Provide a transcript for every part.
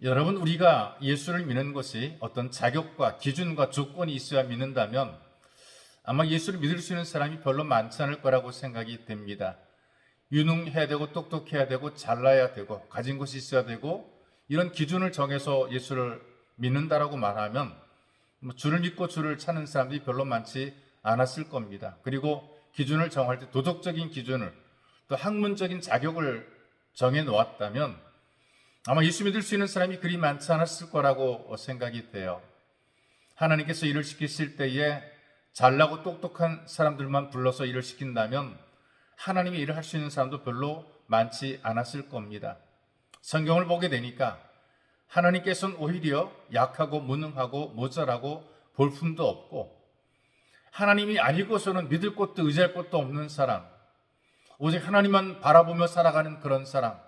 여러분, 우리가 예수를 믿는 것이 어떤 자격과 기준과 조건이 있어야 믿는다면 아마 예수를 믿을 수 있는 사람이 별로 많지 않을 거라고 생각이 됩니다. 유능해야 되고 똑똑해야 되고 잘나야 되고 가진 것이 있어야 되고 이런 기준을 정해서 예수를 믿는다라고 말하면 주를 믿고 주를 찾는 사람들이 별로 많지 않았을 겁니다. 그리고 기준을 정할 때 도덕적인 기준을 또 학문적인 자격을 정해 놓았다면 아마 예수 믿을 수 있는 사람이 그리 많지 않았을 거라고 생각이 돼요. 하나님께서 일을 시키실 때에 잘나고 똑똑한 사람들만 불러서 일을 시킨다면 하나님의 일을 할 수 있는 사람도 별로 많지 않았을 겁니다. 성경을 보게 되니까 하나님께서는 오히려 약하고 무능하고 모자라고 볼품도 없고 하나님이 아니고서는 믿을 것도 의지할 것도 없는 사람, 오직 하나님만 바라보며 살아가는 그런 사람,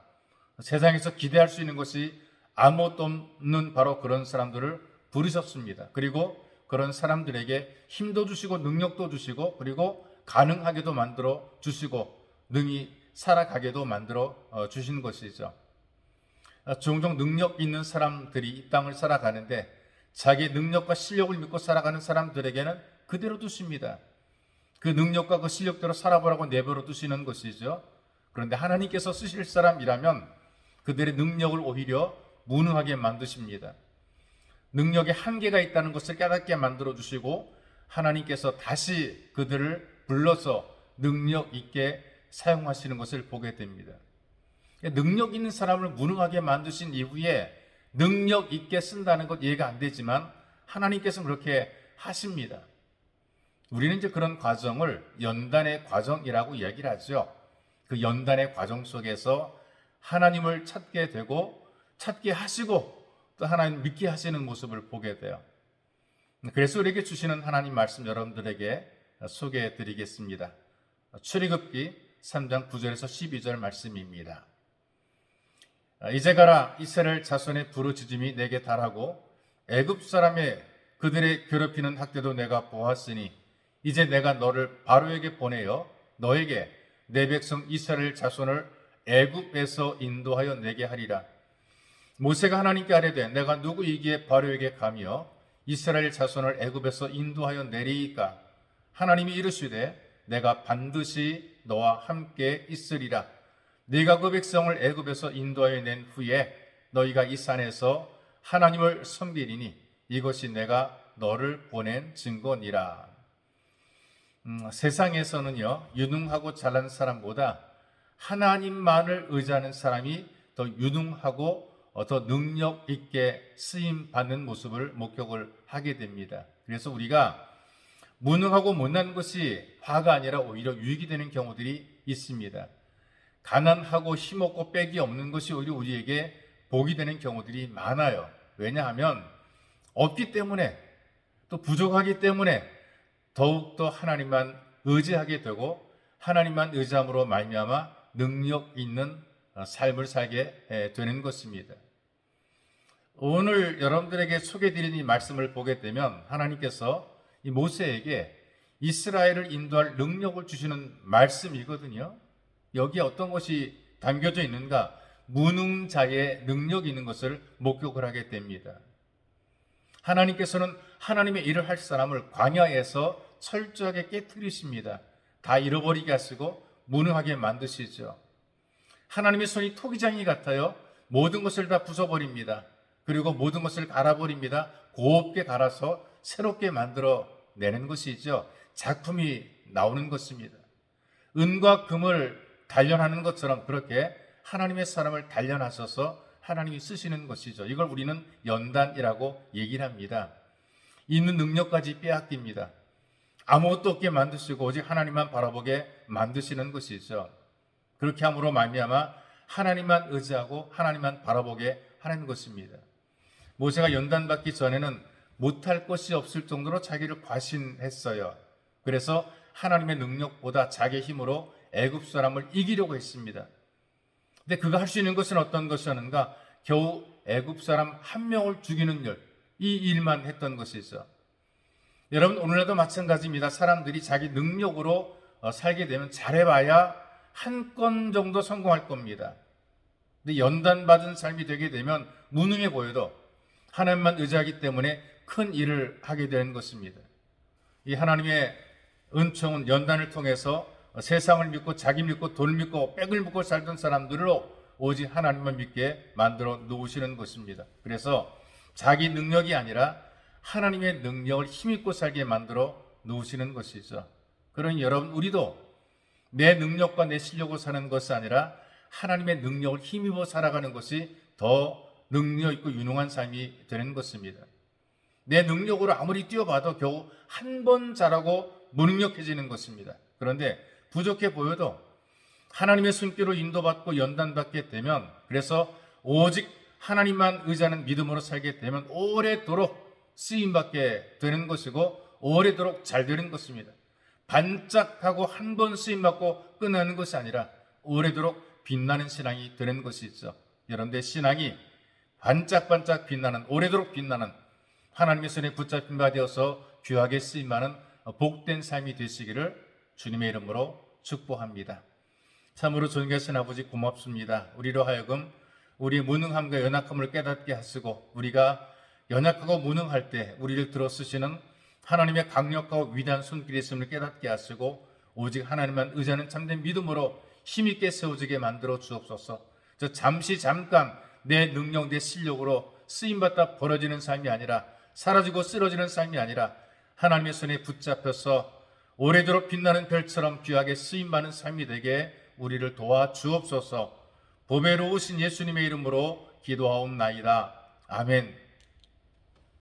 세상에서 기대할 수 있는 것이 아무것도 없는 바로 그런 사람들을 부르셨습니다. 그리고 그런 사람들에게 힘도 주시고 능력도 주시고 그리고 가능하게도 만들어 주시고 능히 살아가게도 만들어 주신 것이죠. 종종 능력 있는 사람들이 이 땅을 살아가는데 자기의 능력과 실력을 믿고 살아가는 사람들에게는 그대로 두십니다. 그 능력과 그 실력대로 살아보라고 내버려 두시는 것이죠. 그런데 하나님께서 쓰실 사람이라면 그들의 능력을 오히려 무능하게 만드십니다. 능력에 한계가 있다는 것을 깨닫게 만들어 주시고 하나님께서 다시 그들을 불러서 능력 있게 사용하시는 것을 보게 됩니다. 능력 있는 사람을 무능하게 만드신 이후에 능력 있게 쓴다는 것 이해가 안 되지만 하나님께서는 그렇게 하십니다. 우리는 이제 그런 과정을 연단의 과정이라고 이야기를 하죠. 그 연단의 과정 속에서 하나님을 찾게 되고 찾게 하시고 또 하나님 믿게 하시는 모습을 보게 돼요. 그래서 우리에게 주시는 하나님 말씀 여러분들에게 소개해 드리겠습니다. 출애굽기 3장 9절에서 12절 말씀입니다. 이제 가라, 이스라엘 자손의 부르짖음이 내게 달하고 애굽 사람의 그들의 괴롭히는 학대도 내가 보았으니 이제 내가 너를 바로에게 보내어 너에게 내 백성 이스라엘 자손을 애굽에서 인도하여 내게 하리라. 모세가 하나님께 아뢰되 내가 누구이기에 바로에게 가며 이스라엘 자손을 애굽에서 인도하여 내리이까. 하나님이 이르시되 내가 반드시 너와 함께 있으리라. 네가 그 백성을 애굽에서 인도하여 낸 후에 너희가 이 산에서 하나님을 섬기리니 이것이 내가 너를 보낸 증거니라. 세상에서는요, 유능하고 잘난 사람보다 하나님만을 의지하는 사람이 더 유능하고 더 능력 있게 쓰임 받는 모습을 목격을 하게 됩니다. 그래서 우리가 무능하고 못난 것이 화가 아니라 오히려 유익이 되는 경우들이 있습니다. 가난하고 힘없고 빽이 없는 것이 오히려 우리에게 복이 되는 경우들이 많아요. 왜냐하면 없기 때문에 또 부족하기 때문에 더욱더 하나님만 의지하게 되고 하나님만 의지함으로 말미암아 능력 있는 삶을 살게 되는 것입니다. 오늘 여러분들에게 소개해드린 이 말씀을 보게 되면 하나님께서 이 모세에게 이스라엘을 인도할 능력을 주시는 말씀이거든요. 여기에 어떤 것이 담겨져 있는가? 무능자의 능력이 있는 것을 목격을 하게 됩니다. 하나님께서는 하나님의 일을 할 사람을 광야에서 철저하게 깨뜨리십니다. 다 잃어버리게 하시고 무능하게 만드시죠. 하나님의 손이 토기장이 같아요. 모든 것을 다 부숴버립니다. 그리고 모든 것을 갈아버립니다. 곱게 갈아서 새롭게 만들어 내는 것이죠. 작품이 나오는 것입니다. 은과 금을 단련하는 것처럼 그렇게 하나님의 사람을 단련하셔서 하나님이 쓰시는 것이죠. 이걸 우리는 연단이라고 얘기를 합니다. 있는 능력까지 빼앗깁니다. 아무것도 없게 만드시고 오직 하나님만 바라보게 만드시는 것이죠. 그렇게 함으로 말미암아 하나님만 의지하고 하나님만 바라보게 하는 것입니다. 모세가 연단받기 전에는 못할 것이 없을 정도로 자기를 과신했어요. 그래서 하나님의 능력보다 자기의 힘으로 애굽 사람을 이기려고 했습니다. 근데 그가 할 수 있는 것은 어떤 것이었는가? 겨우 애굽 사람 한 명을 죽이는 일, 이 일만 했던 것이죠. 여러분, 오늘날도 마찬가지입니다. 사람들이 자기 능력으로 살게 되면 잘해봐야 한 건 정도 성공할 겁니다. 근데 연단받은 삶이 되게 되면 무능해 보여도 하나님만 의지하기 때문에 큰 일을 하게 되는 것입니다. 이 하나님의 은총은 연단을 통해서 세상을 믿고 자기 믿고 돈을 믿고 빽을 믿고 살던 사람들로 오직 하나님만 믿게 만들어 놓으시는 것입니다. 그래서 자기 능력이 아니라 하나님의 능력을 힘입고 살게 만들어 놓으시는 것이죠. 그러니 여러분, 우리도 내 능력과 내 실력으로 사는 것이 아니라 하나님의 능력을 힘입어 살아가는 것이 더 능력 있고 유능한 삶이 되는 것입니다. 내 능력으로 아무리 뛰어봐도 겨우 한 번 잘하고 무능력해지는 것입니다. 그런데 부족해 보여도 하나님의 손길로 인도받고 연단받게 되면, 그래서 오직 하나님만 의지하는 믿음으로 살게 되면 오래도록 쓰임받게 되는 것이고 오래도록 잘 되는 것입니다. 반짝하고 한 번 쓰임받고 끝나는 것이 아니라 오래도록 빛나는 신앙이 되는 것이 있죠. 여러분들의 신앙이 반짝반짝 빛나는, 오래도록 빛나는 하나님의 손에 붙잡힌 바 되어서 귀하게 쓰임하는 복된 삶이 되시기를 주님의 이름으로 축복합니다. 참으로 존귀하신 아버지, 고맙습니다. 우리로 하여금 우리의 무능함과 연약함을 깨닫게 하시고, 우리가 연약하고 무능할 때 우리를 들어 쓰시는 하나님의 강력하고 위대한 손길이 있음을 깨닫게 하시고, 오직 하나님만 의지하는 참된 믿음으로 힘있게 세워지게 만들어 주옵소서. 잠깐 내 능력, 내 실력으로 쓰임받다 벌어지는 삶이 아니라, 사라지고 쓰러지는 삶이 아니라 하나님의 손에 붙잡혀서 오래도록 빛나는 별처럼 귀하게 쓰임받는 삶이 되게 우리를 도와 주옵소서. 보배로우신 예수님의 이름으로 기도하옵나이다. 아멘.